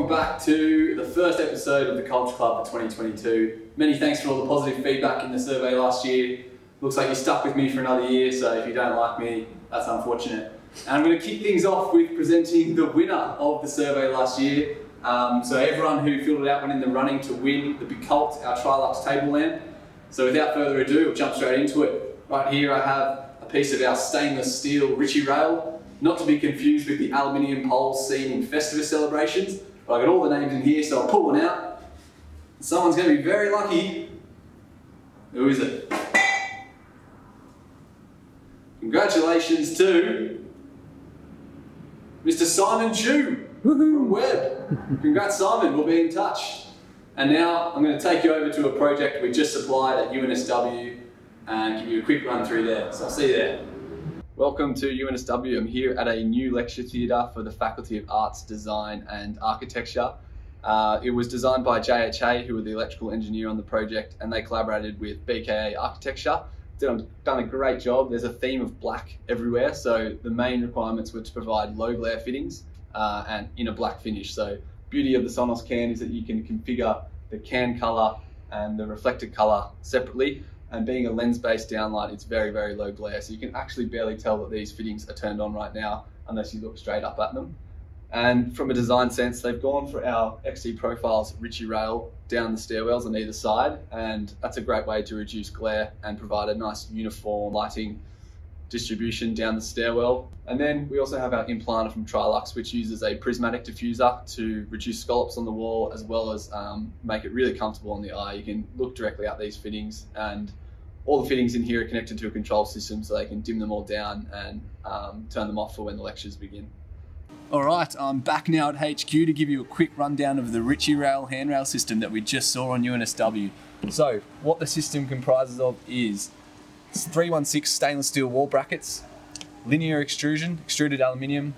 welcome back to the first episode of the Culture Club for 2022. Many thanks for all the positive feedback in the survey last year. Looks like you stuck with me for another year, so if you don't like me, that's unfortunate. And I'm going to kick things off with presenting the winner of the survey last year. So everyone who filled it out went in the running to win the Bicult, our Trilux table lamp. So without further ado, we'll jump straight into it. Right here I have a piece of our stainless steel Richie Rail, not to be confused with the aluminium poles seen in Festivus celebrations. But I got all the names in here, so I'll pull one out. Someone's going to be very lucky. Who is it? Congratulations to Mr. Simon Chu from Webb. Congrats, Simon, we'll be in touch. And now I'm going to take you over to a project we just supplied at UNSW and give you a quick run through there. So I'll see you there. Welcome to UNSW. I'm here at a new lecture theatre for the Faculty of Arts, Design and Architecture. It was designed by JHA, who were the electrical engineer on the project, and they collaborated with BKA Architecture. Done a great job. There's a theme of black everywhere, so the main requirements were to provide low glare fittings and in a black finish. So beauty of the Sonos can is that you can configure the can colour and the reflected colour separately, and being a lens-based downlight, it's very, very low glare, so you can actually barely tell that these fittings are turned on right now unless you look straight up at them. And from a design sense, they've gone for our XC Profiles Richie Rail down the stairwells on either side, and that's a great way to reduce glare and provide a nice uniform lighting distribution down the stairwell. And then we also have our implanter from Trilux, which uses a prismatic diffuser to reduce scallops on the wall, as well as make it really comfortable on the eye. You can look directly at these fittings, and all the fittings in here are connected to a control system, so they can dim them all down and turn them off for when the lectures begin. All right, I'm back now at HQ to give you a quick rundown of the Richie Rail handrail system that we just saw on UNSW. So what the system comprises of is 316 stainless steel wall brackets, linear extrusion, extruded aluminium,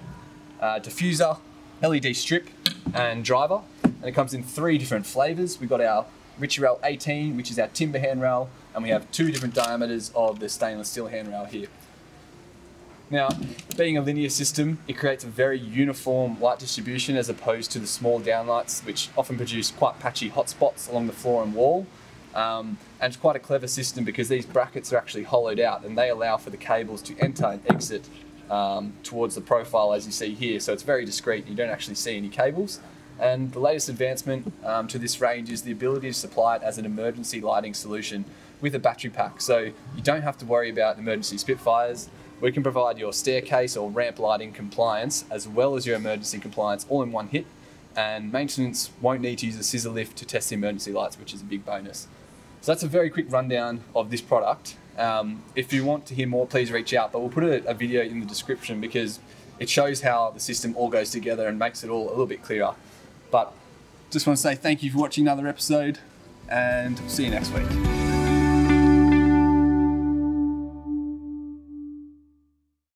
diffuser, LED strip and driver. And it comes in 3 different flavors. We've got our Richie Rail 18, which is our timber handrail, and we have 2 different diameters of the stainless steel handrail here. Now, being a linear system, it creates a very uniform light distribution as opposed to the small downlights, which often produce quite patchy hotspots along the floor and wall. And it's quite a clever system because these brackets are actually hollowed out, and they allow for the cables to enter and exit towards the profile, as you see here. So it's very discreet, you don't actually see any cables. And the latest advancement to this range is the ability to supply it as an emergency lighting solution with a battery pack. So you don't have to worry about emergency Spitfires. We can provide your staircase or ramp lighting compliance as well as your emergency compliance all in one hit, and maintenance won't need to use a scissor lift to test the emergency lights, which is a big bonus. So that's a very quick rundown of this product. If you want to hear more, please reach out, but we'll put a video in the description because it shows how the system all goes together and makes it all a little bit clearer. But just want to say thank you for watching another episode, and see you next week.